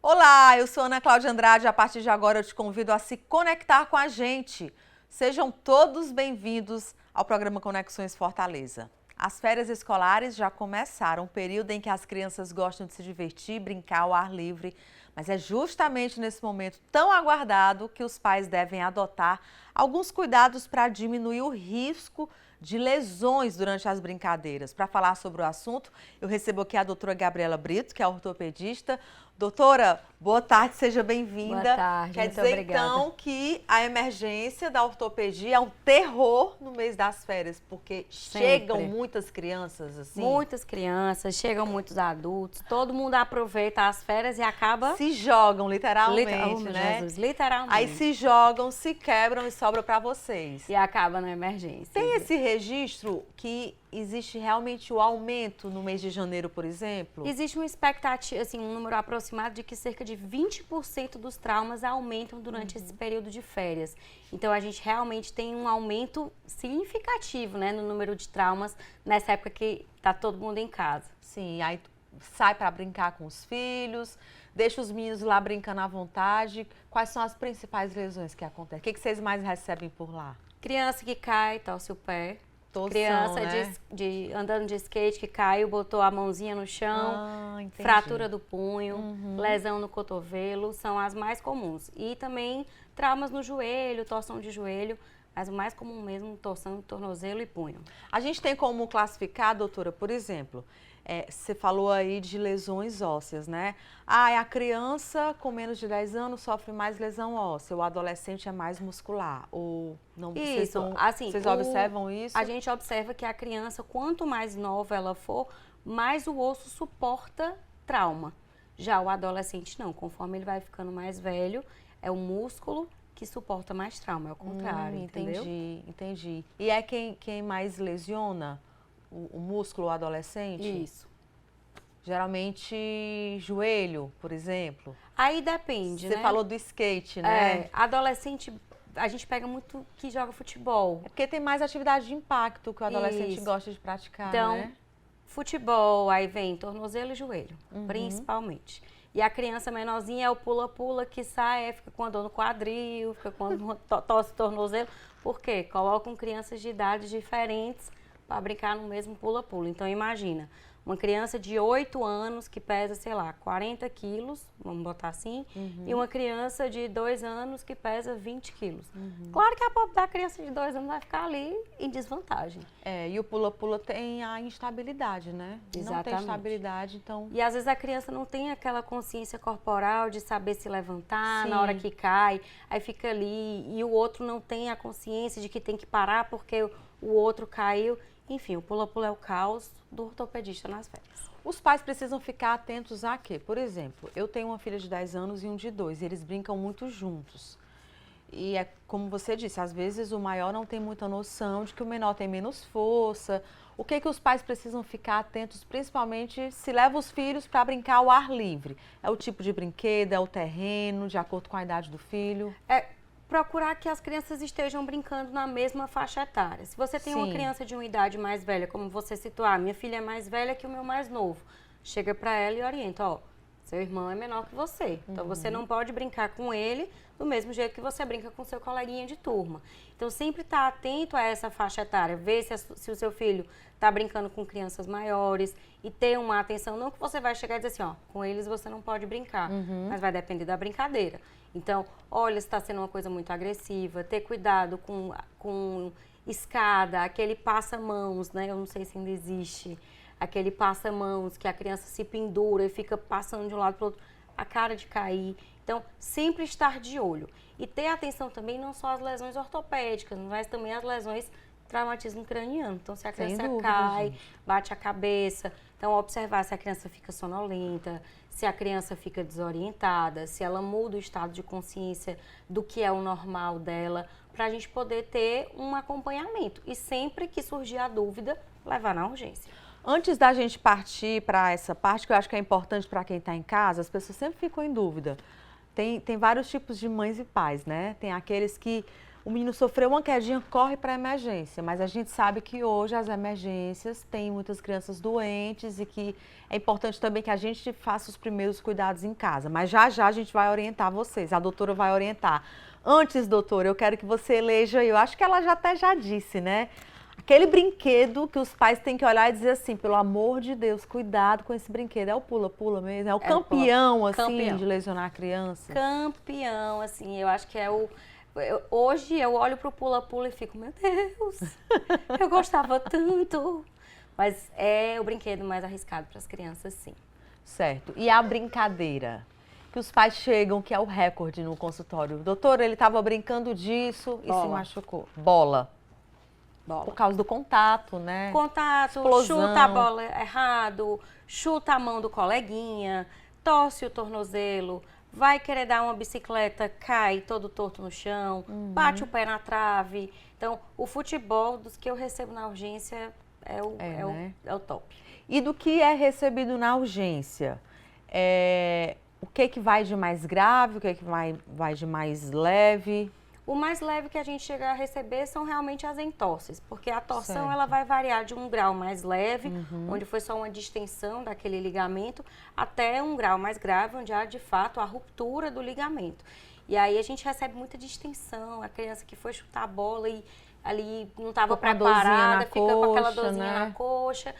Olá, eu sou Ana Cláudia Andrade. A partir de agora eu te convido a se conectar com a gente. Sejam todos bem-vindos ao programa Conexões Fortaleza. As férias escolares já começaram, um período em que as crianças gostam de se divertir, brincar ao ar livre, mas é justamente nesse momento tão aguardado que os pais devem adotar alguns cuidados para diminuir o risco de lesões durante as brincadeiras. Para falar sobre o assunto, eu recebo aqui a doutora Gabriela Brito, que é ortopedista. Doutora, boa tarde, seja bem-vinda. Boa tarde, Quer muito dizer, obrigada. então, que a emergência da ortopedia é um terror no mês das férias, porque chegam muitas crianças, assim? Muitas crianças, chegam muitos adultos, todo mundo aproveita as férias e acaba... Se jogam, literalmente, né? Jesus, literalmente. Aí se jogam, se quebram e sobra para vocês. E acaba na emergência. Tem esse registro que existe realmente o aumento no mês de janeiro, por exemplo? Existe uma expectativa, assim, um número aproximado de que cerca de 20% dos traumas aumentam durante esse período de férias. Então, a gente realmente tem um aumento significativo, né, no número de traumas nessa época que tá todo mundo em casa. Sim, aí sai para brincar com os filhos, deixa os meninos lá brincando à vontade. Quais são as principais lesões que acontecem? O que vocês mais recebem por lá? Criança que cai, torce o pé. Torção, criança, né? andando de skate que caiu, botou a mãozinha no chão, fratura do punho, lesão no cotovelo, são as mais comuns. E também traumas no joelho, torção de joelho, mas o mais comum mesmo, torção de tornozelo e punho. A gente tem como classificar, doutora, por exemplo, você falou aí de lesões ósseas, né? A criança com menos de 10 anos sofre mais lesão óssea, o adolescente é mais muscular, ou não? Isso, vocês observam isso? A gente observa que a criança, quanto mais nova ela for, mais o osso suporta trauma. Já o adolescente não, conforme ele vai ficando mais velho, é o músculo que suporta mais trauma, é o contrário, entendeu? Entendi. E é quem mais lesiona? O músculo adolescente? Isso. Geralmente joelho, por exemplo. Aí depende, né? Você falou do skate, né? Adolescente, a gente pega muito que joga futebol. É porque tem mais atividade de impacto que o adolescente gosta de praticar, então, né? Futebol, aí vem tornozelo e joelho, principalmente. E a criança menorzinha é o pula-pula que sai, fica com a dor no quadril, fica com tosse tornozelo. Por quê? Colocam crianças de idades diferentes para brincar no mesmo pula-pula. Então, imagina, uma criança de 8 anos que pesa, sei lá, 40 quilos, vamos botar assim, e uma criança de 2 anos que pesa 20 quilos. Claro que a pobre da criança de 2 anos vai ficar ali em desvantagem. E o pula-pula tem a instabilidade, né? Exatamente. Não tem estabilidade, então... E às vezes a criança não tem aquela consciência corporal de saber se levantar na Sim. hora que cai, aí fica ali, e o outro não tem a consciência de que tem que parar porque o outro caiu. Enfim, o pula-pula é o caos do ortopedista nas férias. Os pais precisam ficar atentos a quê? Por exemplo, eu tenho uma filha de 10 anos e um de 2, e eles brincam muito juntos. E é como você disse, às vezes o maior não tem muita noção de que o menor tem menos força. O que os pais precisam ficar atentos, principalmente se levam os filhos para brincar ao ar livre? É o tipo de brinquedo, é o terreno, de acordo com a idade do filho? Procurar que as crianças estejam brincando na mesma faixa etária. Se você tem uma criança de uma idade mais velha, como você citou, minha filha é mais velha que o meu mais novo, chega para ela e orienta, seu irmão é menor que você, então você não pode brincar com ele do mesmo jeito que você brinca com seu coleguinha de turma. Então sempre estar atento a essa faixa etária, ver se o seu filho está brincando com crianças maiores e ter uma atenção, não que você vai chegar e dizer assim, com eles você não pode brincar, mas vai depender da brincadeira. Então, olha, se está sendo uma coisa muito agressiva, ter cuidado com escada, aquele passa-mãos, né? Eu não sei se ainda existe, aquele passa-mãos que a criança se pendura e fica passando de um lado para o outro, a cara de cair. Então, sempre estar de olho. E ter atenção também não só às lesões ortopédicas, mas também às lesões traumatismo craniano. Então, se a criança cai, bate a cabeça, então observar se a criança fica sonolenta, se a criança fica desorientada, se ela muda o estado de consciência do que é o normal dela, para a gente poder ter um acompanhamento. E sempre que surgir a dúvida, levar na urgência. Antes da gente partir para essa parte, que eu acho que é importante para quem está em casa, as pessoas sempre ficam em dúvida. Tem vários tipos de mães e pais, né? Tem aqueles que o menino sofreu uma quedinha, corre para a emergência. Mas a gente sabe que hoje as emergências têm muitas crianças doentes e que é importante também que a gente faça os primeiros cuidados em casa. Mas já já a gente vai orientar vocês, a doutora vai orientar. Antes, doutora, eu quero que você eleja, eu acho que ela já até já disse, né? Aquele brinquedo que os pais têm que olhar e dizer assim, pelo amor de Deus, cuidado com esse brinquedo. É o pula-pula mesmo, é o campeão, assim, campeão de lesionar a criança. Campeão, assim, eu acho que é o... Hoje eu olho pro pula-pula e fico, meu Deus, eu gostava tanto. Mas é o brinquedo mais arriscado para as crianças, sim. Certo. E a brincadeira? Que os pais chegam, que é o recorde no consultório. Doutor, ele estava brincando disso e se machucou. Bola. Por causa do contato, né? Contato, explosão. Chuta a bola errado, chuta a mão do coleguinha, torce o tornozelo, vai querer dar uma bicicleta, cai todo torto no chão, bate o pé na trave. Então, o futebol dos que eu recebo na urgência é o top. E do que é recebido na urgência? O que vai de mais grave, o que vai de mais leve? O mais leve que a gente chega a receber são realmente as entorses, porque a torção certo. Ela vai variar de um grau mais leve, onde foi só uma distensão daquele ligamento, até um grau mais grave, onde há de fato a ruptura do ligamento. E aí a gente recebe muita distensão, a criança que foi chutar a bola e ali não estava preparada, fica com aquela dorzinha na coxa.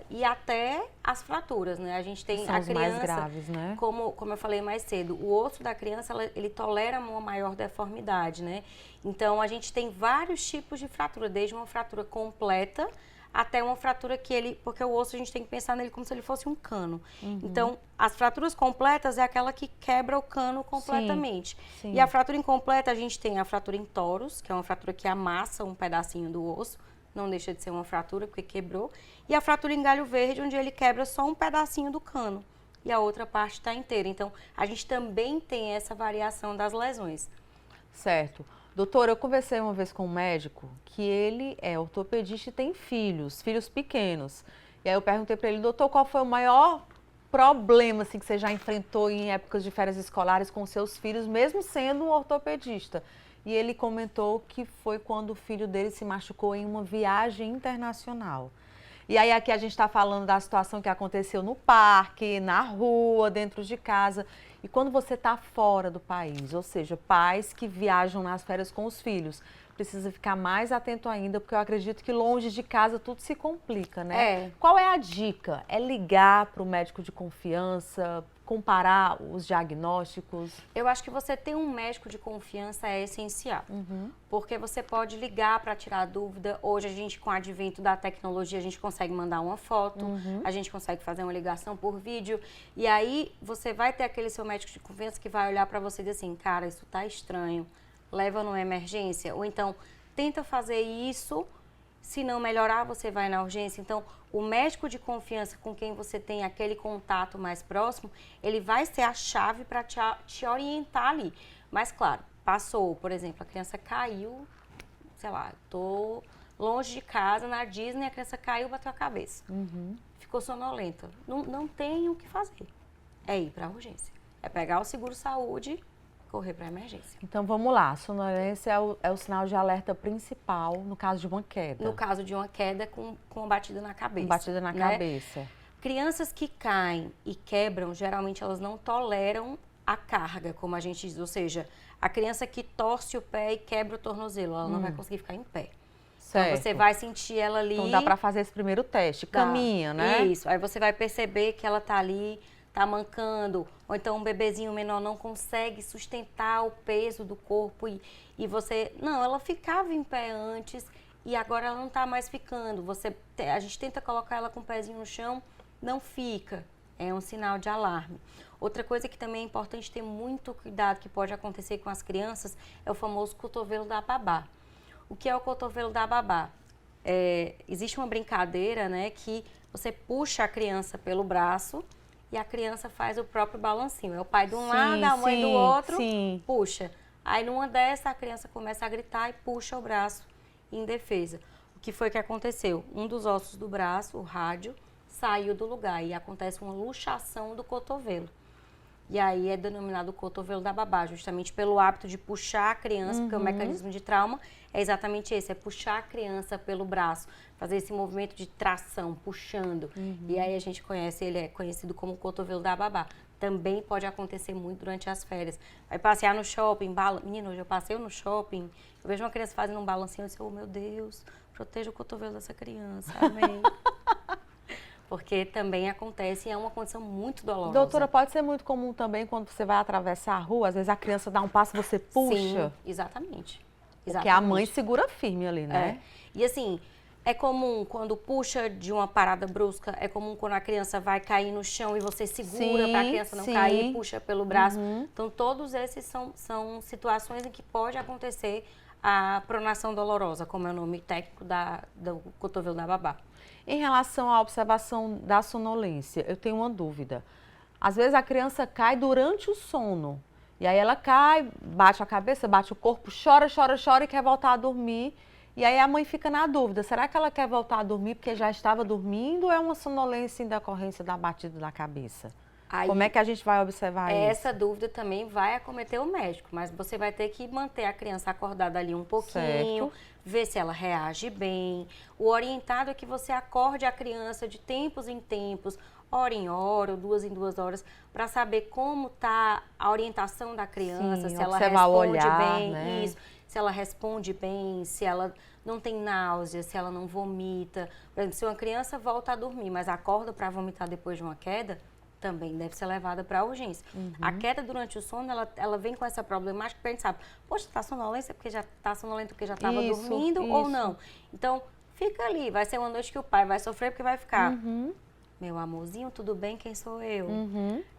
E até as fraturas, né? A gente tem são a criança, mais graves, né? como eu falei mais cedo, o osso da criança, ele tolera uma maior deformidade, né? Então, a gente tem vários tipos de fratura, desde uma fratura completa até uma fratura porque o osso a gente tem que pensar nele como se ele fosse um cano. Então, as fraturas completas é aquela que quebra o cano completamente. Sim. E a fratura incompleta, a gente tem a fratura em toros, que é uma fratura que amassa um pedacinho do osso, não deixa de ser uma fratura porque quebrou. E a fratura em galho verde, onde ele quebra só um pedacinho do cano e a outra parte está inteira. Então, a gente também tem essa variação das lesões. Certo. Doutora, eu conversei uma vez com um médico que ele é ortopedista e tem filhos pequenos. E aí eu perguntei para ele, doutor, qual foi o maior problema assim, que você já enfrentou em épocas de férias escolares com seus filhos, mesmo sendo um ortopedista? E ele comentou que foi quando o filho dele se machucou em uma viagem internacional. E aí aqui a gente está falando da situação que aconteceu no parque, na rua, dentro de casa. E quando você está fora do país, ou seja, pais que viajam nas férias com os filhos, precisa ficar mais atento ainda, porque eu acredito que longe de casa tudo se complica, né? Qual é a dica? É ligar para o médico de confiança, comparar os diagnósticos? Eu acho que você ter um médico de confiança é essencial, porque você pode ligar para tirar dúvida. Hoje a gente, com o advento da tecnologia, a gente consegue mandar uma foto, a gente consegue fazer uma ligação por vídeo, e aí você vai ter aquele seu médico de confiança que vai olhar para você e dizer assim, cara, isso tá estranho, leva numa emergência, ou então tenta fazer isso, se não melhorar, você vai na urgência. Então, o médico de confiança com quem você tem aquele contato mais próximo, ele vai ser a chave para te orientar ali. Mas, claro, passou, por exemplo, a criança caiu, sei lá, tô longe de casa, na Disney, a criança caiu, bateu a cabeça. Ficou sonolenta. Não tem o que fazer. É ir para a urgência. É pegar o seguro-saúde, correr para a emergência. Então vamos lá, a sonolência é o sinal de alerta principal no caso de uma queda. No caso de uma queda com uma batida na cabeça. Batida na cabeça. Crianças que caem e quebram, geralmente elas não toleram a carga, como a gente diz. Ou seja, a criança que torce o pé e quebra o tornozelo, ela não vai conseguir ficar em pé. Certo. Então você vai sentir ela ali... Então dá para fazer esse primeiro teste, caminha, né? Isso, aí você vai perceber que ela tá ali, tá mancando, ou então um bebezinho menor não consegue sustentar o peso do corpo e você... Não, ela ficava em pé antes e agora ela não tá mais ficando. A gente tenta colocar ela com o pezinho no chão, não fica. É um sinal de alarme. Outra coisa que também é importante ter muito cuidado que pode acontecer com as crianças é o famoso cotovelo da babá. O que é o cotovelo da babá? Existe uma brincadeira, né, que você puxa a criança pelo braço e a criança faz o próprio balancinho. É o pai de um lado, a mãe do outro, puxa. Aí numa dessa a criança começa a gritar e puxa o braço em defesa. O que foi que aconteceu? Um dos ossos do braço, o rádio, saiu do lugar e acontece uma luxação do cotovelo. E aí é denominado cotovelo da babá, justamente pelo hábito de puxar a criança, porque o mecanismo de trauma é exatamente esse, é puxar a criança pelo braço, fazer esse movimento de tração, puxando. E aí a gente conhece, ele é conhecido como cotovelo da babá. Também pode acontecer muito durante as férias. Vai passear no shopping, menino, hoje eu passei no shopping, eu vejo uma criança fazendo um balancinho, eu disse, oh meu Deus, proteja o cotovelo dessa criança, amém. Porque também acontece e é uma condição muito dolorosa. Doutora, pode ser muito comum também quando você vai atravessar a rua, às vezes a criança dá um passo e você puxa? Sim, exatamente. Porque a mãe segura firme ali, né? E assim, é comum quando puxa de uma parada brusca, é comum quando a criança vai cair no chão e você segura para a criança não cair, puxa pelo braço. Então, todos esses são situações em que pode acontecer a pronação dolorosa, como é o nome técnico do cotovelo da babá. Em relação à observação da sonolência, eu tenho uma dúvida. Às vezes a criança cai durante o sono. E aí ela cai, bate a cabeça, bate o corpo, chora, chora, chora e quer voltar a dormir. E aí a mãe fica na dúvida, será que ela quer voltar a dormir porque já estava dormindo ou é uma sonolência em decorrência da batida da cabeça? Aí, como é que a gente vai observar isso? Essa dúvida também vai acometer o médico, mas você vai ter que manter a criança acordada ali um pouquinho, ver se ela reage bem. O orientado é que você acorde a criança de tempos em tempos, hora em hora, ou 2 em 2 horas, para saber como está a orientação da criança, se ela responde bem, né? Isso, se ela responde bem, se ela não tem náusea, se ela não vomita. Por exemplo, se uma criança volta a dormir, mas acorda para vomitar depois de uma queda, também deve ser levada para a urgência. A queda durante o sono, ela vem com essa problemática, porque a gente sabe, poxa, está sonolenta porque já está sonolento porque já estava dormindo ou não. Então, fica ali, vai ser uma noite que o pai vai sofrer porque vai ficar, meu amorzinho, tudo bem, quem sou eu?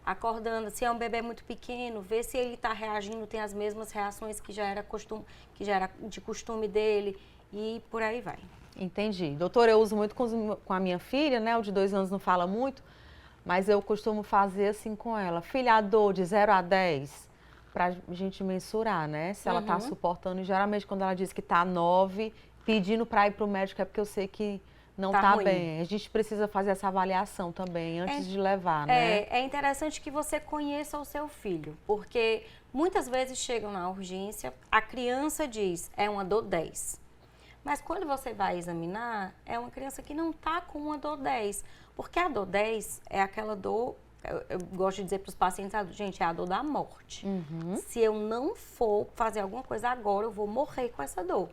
Acordando, se é um bebê muito pequeno, vê se ele está reagindo, tem as mesmas reações que já era de costume dele e por aí vai. Entendi. Doutora, eu uso muito com a minha filha, né? O de 2 anos não fala muito. Mas eu costumo fazer assim com ela. Filha, a dor de 0 a 10, pra gente mensurar, né? Se ela tá suportando. E geralmente quando ela diz que tá 9, pedindo para ir pro médico é porque eu sei que não tá bem. A gente precisa fazer essa avaliação também antes de levar, né? É interessante que você conheça o seu filho, porque muitas vezes chegam na urgência, a criança diz, é uma dor 10. Mas quando você vai examinar, é uma criança que não tá com uma dor 10. Porque a dor 10 é aquela dor, eu gosto de dizer para os pacientes, gente, é a dor da morte. Se eu não for fazer alguma coisa agora, eu vou morrer com essa dor.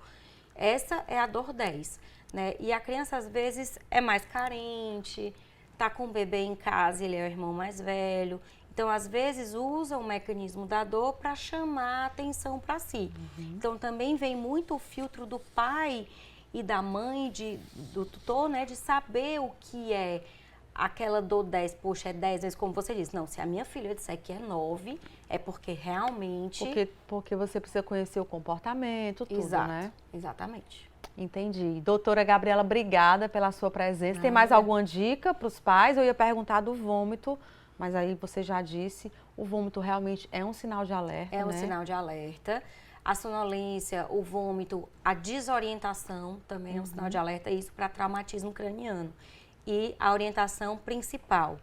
Essa é a dor 10, né? E a criança, às vezes, é mais carente, tá com o bebê em casa, ele é o irmão mais velho. Então, às vezes, usa o mecanismo da dor para chamar a atenção para si. Então, também vem muito o filtro do pai e da mãe, do tutor, né, de saber o que é aquela dor 10, poxa, é 10 vezes, como você disse. Não, se a minha filha disser que é 9, é porque realmente... Porque você precisa conhecer o comportamento, tudo, né? Exatamente. Entendi. Doutora Gabriela, obrigada pela sua presença. Tem mais alguma dica para os pais? Eu ia perguntar do vômito, mas aí você já disse, o vômito realmente é um sinal de alerta, É um sinal de alerta. A sonolência, o vômito, a desorientação também é um sinal de alerta, isso para traumatismo craniano. E a orientação principal,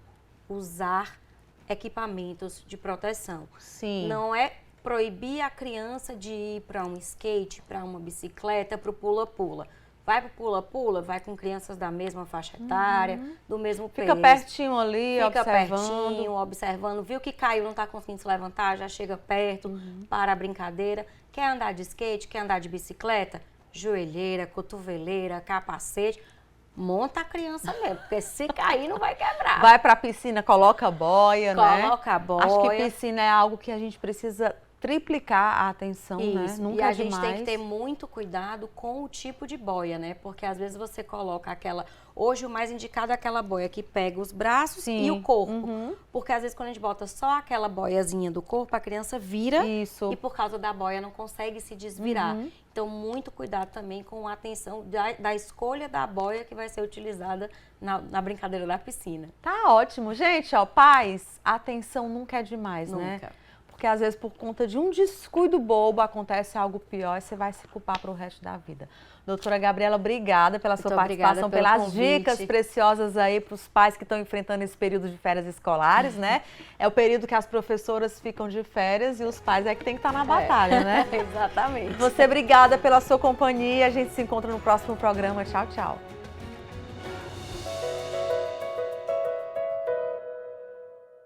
usar equipamentos de proteção. Sim. Não é proibir a criança de ir para um skate, para uma bicicleta, para o pula-pula. Vai para o pula-pula, vai com crianças da mesma faixa etária, do mesmo peso. Fica pertinho ali, observando. Fica pertinho, observando. Viu que caiu, não está conseguindo se levantar, já chega perto, para a brincadeira. Quer andar de skate, quer andar de bicicleta? Joelheira, cotoveleira, capacete. Monta a criança mesmo, porque se cair não vai quebrar. Vai para a piscina, coloca a boia, né? Coloca a boia. Acho que piscina é algo que a gente precisa triplicar a atenção, Isso. né? Nunca e a é gente demais. tem que ter muito cuidado com o tipo de boia, né? Porque às vezes você coloca aquela... Hoje o mais indicado é aquela boia que pega os braços e o corpo. Porque às vezes quando a gente bota só aquela boiazinha do corpo, a criança vira e por causa da boia não consegue se desvirar. Então muito cuidado também com a atenção da escolha da boia que vai ser utilizada na brincadeira da piscina. Tá ótimo. Gente, ó, pais, a atenção nunca é demais, né? Nunca. porque às vezes por conta de um descuido bobo acontece algo pior e você vai se culpar para o resto da vida. Doutora Gabriela, obrigada pela sua participação, pelas dicas preciosas aí para os pais que estão enfrentando esse período de férias escolares, né? É o período que as professoras ficam de férias e os pais é que tem que estar na batalha, né? Exatamente. Você, obrigada pela sua companhia. A gente se encontra no próximo programa. Tchau, tchau.